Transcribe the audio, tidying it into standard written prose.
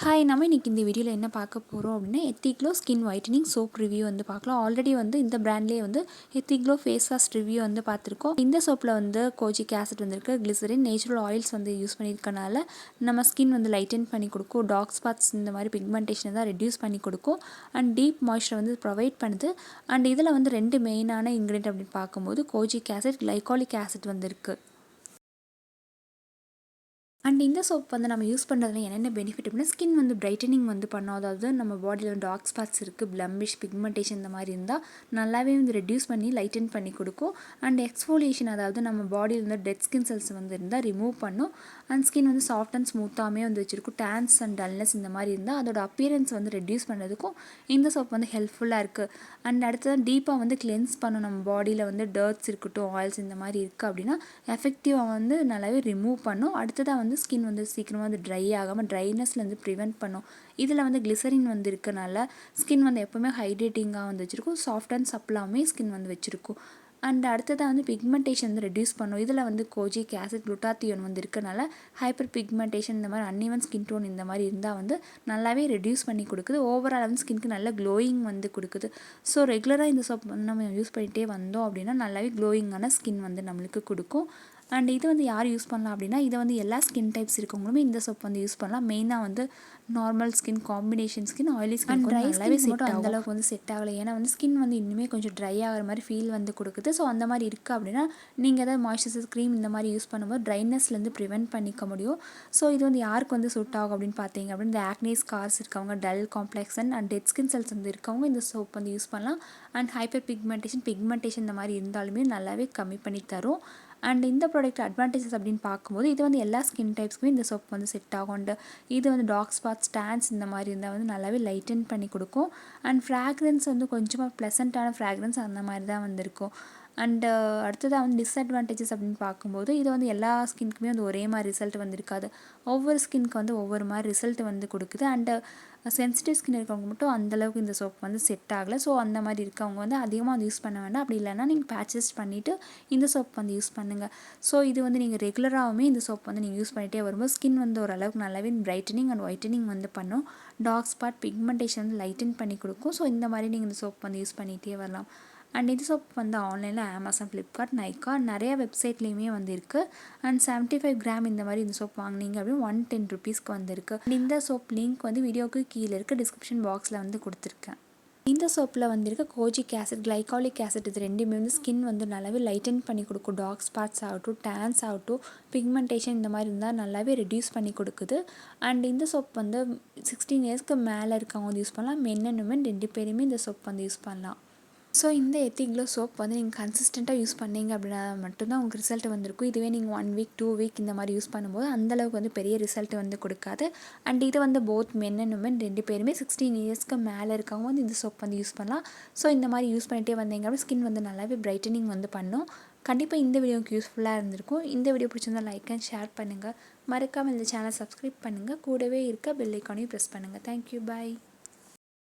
Hi, நம்ம இன்னைக்கு இந்த வீடியோவில் என்ன பார்க்க போகிறோம் அப்படின்னா எத்திக்லோ ஸ்கின் ஒயிட்டனிங் சோப் ரிவ்யூ வந்து பார்க்கலாம். ஆல்ரெடி வந்து இந்த பிராண்ட்லேயே வந்து எத்திக்லோ ஃபேஸ் வாஷ் ரிவ்யூ வந்து பார்த்துருக்கோம். இந்த சோப்பில் வந்து கோஜிக் ஆசிட் வந்துருக்கு, கிளிசரின், நேச்சுரல் ஆயில்ஸ் வந்து யூஸ் பண்ணியிருக்கனால நம்ம ஸ்கின் வந்து லைட்டன் பண்ணி கொடுக்கும், டார்க் ஸ்பாட்ஸ் இந்த மாதிரி பிக்மெண்டேஷனை தான் ரெடியூஸ் பண்ணி கொடுக்கும் அண்ட் டீப் மாய்ஸ்சர் வந்து ப்ரொவைட் பண்ணுது. அண்ட் இதில் வந்து 2 மெயினான இன்க்ரீடியன்ட் அப்படின்னு பார்க்கும்போது கோஜிக் ஆசிட், கிளைகாலிக் ஆசிட் வந்து இருக்குது. அண்ட் இந்த சோப் வந்து நம்ம யூஸ் பண்ணுறதுல என்னென்ன பெனிஃபிட் அப்படின்னா ஸ்கின் வந்து பிரைட்டனிங் வந்து பண்ணோம். அதாவது நம்ம பாடியில் டார்க் ஸ்பாட்ஸ் இருக்குது, பிளம்பிஷ், பிக்மெண்டேஷன் இந்த மாதிரி இருந்தால் நல்லாவே வந்து ரெடியூஸ் பண்ணி லைட்டன் பண்ணி கொடுக்கும். அண்ட் எக்ஸ்ஃபோலியேஷன், அதாவது நம்ம பாடியில் வந்து டெட் ஸ்கின் செல்ஸ் வந்து இருந்தால் ரிமூவ் பண்ணும். அண்ட் ஸ்கின் வந்து சாஃப்ட் அண்ட் ஸ்மூத்தாகவே வந்து வச்சுருக்கும். டேன்ஸ் அண்ட் டல்னஸ் இந்த மாதிரி இருந்தால் அதோட அப்பியரன்ஸ் வந்து ரெடியூஸ் பண்ணுறதுக்கும் இந்த சோப் வந்து ஹெல்ப்ஃபுல்லாக இருக்குது. அண்ட் அடுத்ததான் டீப்பாக வந்து கிளென்ஸ் பண்ணும். நம்ம பாடியில் வந்து டர்ட்ஸ் இருக்கட்டும், ஆயில்ஸ் இந்த மாதிரி இருக்குது அப்படின்னா எஃபெக்டிவாக வந்து நல்லாவே ரிமூவ் பண்ணும். அடுத்ததாக வந்து ஸ்கின் வந்து சீக்கிரமாக வந்து ட்ரை ஆகாமல் ட்ரைனஸ்லேருந்து ப்ரிவெண்ட் பண்ணும். இதில் வந்து கிளிசரின் வந்து இருக்கனால ஸ்கின் வந்து எப்போவுமே ஹைட்ரேட்டிங்காக வந்து வச்சுருக்கும். சாஃப்ட் அண்ட் சப்ளாமே ஸ்கின் வந்து வச்சுருக்கும். அண்ட் அடுத்ததாக வந்து பிக்மெண்டேஷன் வந்து ரெடியூஸ் பண்ணும். இதில் வந்து கோஜிக் ஆசிட், குளுட்டாத்தியோன் வந்து இருக்கனால ஹைப்பர் பிக்மெண்டேஷன் இந்த மாதிரி அன்இவன் ஸ்கின் டோன் இந்த மாதிரி இருந்தால் வந்து நல்லாவே ரெடியூஸ் பண்ணி கொடுக்குது. ஓவரால் வந்து ஸ்கின்க்கு நல்ல க்ளோயிங் வந்து கொடுக்குது. ஸோ ரெகுலராக இந்த சோப் வந்து நம்ம யூஸ் பண்ணிகிட்டே வந்தோம் அப்படின்னா நல்லாவே க்ளோயிங்கான ஸ்கின் வந்து நம்மளுக்கு கொடுக்கும். அண்ட் இது வந்து யார் யூஸ் பண்ணலாம் அப்படின்னா இதை வந்து எல்லா ஸ்கின் டைப்ஸ் இருக்கவங்களுமே இந்த சோப் வந்து யூஸ் பண்ணலாம். மெயினாக வந்து normal skin, combination skin, oily skin try நல்லாவே செட் ஆகும். அந்தளவுக்கு வந்து செட் ஆகலை, ஏன்னா வந்து ஸ்கின் வந்து இன்னுமே கொஞ்சம் ட்ரை ஆகிற மாதிரி ஃபீல் வந்து கொடுக்குது. ஸோ அந்த மாதிரி இருக்குது அப்படின்னா நீங்கள் ஏதாவது மாய்ஸ்சரைசர் க்ரீம் இந்த மாதிரி யூஸ் பண்ணும்போது ட்ரைனஸ்லேருந்து ப்ரிவெண்ட் பண்ணிக்க முடியும். ஸோ இது வந்து யாருக்கு வந்து சூட் ஆகும் அப்படின்னு பார்த்தீங்க அப்படின்னு இந்த ஆக்னே ஸ்கார்ஸ் இருக்கவங்க, dull complexion and dead skin cells வந்து இருக்கவங்க இந்த சோப் வந்து யூஸ் பண்ணலாம். அண்ட் ஹைப்பர் பிக்மெண்டேஷன் இந்த மாதிரி இருந்தாலுமே நல்லாவே கம்மி பண்ணி தரும். அண்ட் இந்த ப்ராடக்ட் அட்வான்டேஜஸ் அப்படின்னு பார்க்கும்போது இது வந்து எல்லா ஸ்கின் டைப்ஸ்க்குமே இந்த சோப் வந்து செட் ஆகும். அண்ட் இது வந்து டார்க் ஸ்பாட்ஸ், ஸ்டான்ஸ் இந்த மாதிரி இருந்தால் வந்து நல்லாவே லைட்டன் பண்ணி கொடுக்கும். அண்ட் ஃப்ராக்ரன்ஸ் வந்து கொஞ்சமாக ப்ளசண்ட்டான ஃப்ராக்ரன்ஸ் அந்த மாதிரி தான் வந்துருக்கும். அண்டு அடுத்ததாக வந்து டிஸ்அட்வான்டேஜஸ் அப்படின்னு பார்க்கும்போது இது வந்து எல்லா ஸ்கின்க்குமே வந்து ஒரே மாதிரி ரிசல்ட் வந்து இருக்காது. ஒவ்வொரு ஸ்கின்க்கு வந்து ஒவ்வொரு மாதிரி ரிசல்ட் வந்து கொடுக்குது. அண்டு சென்சிட்டிவ் ஸ்கின் இருக்கவங்க மட்டும் அந்தளவுக்கு இந்த சோப் வந்து செட் ஆகலை. ஸோ அந்த மாதிரி இருக்கவங்க வந்து அதிகமாக வந்து யூஸ் பண்ண வேண்டாம். அப்படி இல்லைன்னா நீங்கள் பேச்சஸ் பண்ணிவிட்டு இந்த சோப் வந்து யூஸ் பண்ணுங்கள். ஸோ இது வந்து நீங்கள் ரெகுலராகவுமே இந்த சோப் வந்து நீங்கள் யூஸ் பண்ணிகிட்டே வரும்போது ஸ்கின் வந்து ஓரளவுக்கு நல்லாவே பிரைட்டனிங் அண்ட் ஒயிட்டனிங் வந்து பண்ணும். டார்க் ஸ்பாட், பிக்மெண்டேஷன் வந்து லைட்டன் பண்ணி கொடுக்கும். ஸோ இந்த மாதிரி நீங்கள் இந்த சோப் வந்து யூஸ் பண்ணிகிட்டே வரலாம். அண்ட் இந்த சோப் வந்து ஆன்லைனில் அமேசான், ஃப்ளிப்கார்ட், நைக்கா நிறைய வெப்சைட்லேயுமே வந்து இருக்குது. அண்ட் 75 கிராம் இந்த மாதிரி இந்த சோப் வாங்கினீங்க அப்படின்னு 110 ருபீஸ்க்கு வந்துருக்கு. இந்த சோப் லிங்க் வந்து வீடியோவுக்கு கீழே இருக்குது, டிஸ்கிரிப்ஷன் பாக்ஸில் வந்து கொடுத்துருக்கேன். இந்த சோப்பில் வந்துருக்க கோஜிக் ஆசிட், கிளைகாலிக் ஆசிட் இது ரெண்டுமே வந்து ஸ்கின் வந்து நல்லாவே லைட்டன் பண்ணி கொடுக்கும். டார்க் ஸ்பாட்ஸ் ஆகட்டும், டேன்ஸ் ஆகட்டும், பிக்மெண்டேஷன் இந்த மாதிரி இருந்தால் நல்லாவே ரெடியூஸ் பண்ணி கொடுக்குது. அண்ட் இந்த சோப் வந்து 16 இயர்ஸ்க்கு மேலே இருக்கவங்க வந்து யூஸ் பண்ணலாம். மென் அண்ட் உமன் 2 பேருமே இந்த சோப் வந்து யூஸ் பண்ணலாம். ஸோ இந்த எத்திக்லோ சோப் வந்து நீங்கள் கன்சிஸ்டண்ட்டாக யூஸ் பண்ணீங்க அப்படின்னா மட்டும்தான் உங்களுக்கு ரிசல்ட் வந்திருக்கும். இதுவே நீங்கள் 1 வீக் 2 வீக் இந்த மாதிரி யூஸ் பண்ணும்போது அந்தளவுக்கு வந்து பெரிய ரிசல்ட் வந்து கொடுக்காது. அண்ட் இது வந்து போத் மென் அண்ட் உமன் 2 பேருமே 16 இயர்ஸ்க்கு மேலே இருக்கவங்க வந்து இந்த சோப் வந்து யூஸ் பண்ணலாம். ஸோ இந்த மாதிரி யூஸ் பண்ணிகிட்டே வந்தீங்க அப்படின்னா ஸ்கின் வந்து நல்லாவே பிரைட்டனிங் வந்து பண்ணும். கண்டிப்பாக இந்த வீடியோக்கு யூஸ்ஃபுல்லாக இருந்திருக்கும். இந்த வீடியோ பிடிச்சிருந்தால் லைக் அண்ட் ஷேர் பண்ணுங்கள். மறக்காமல் இந்த சேனல் சப்ஸ்கிரைப் பண்ணுங்கள். கூடவே இருக்க பெல் ஐக்கானையும் ப்ரெஸ் பண்ணுங்கள். தேங்க்யூ, பாய்.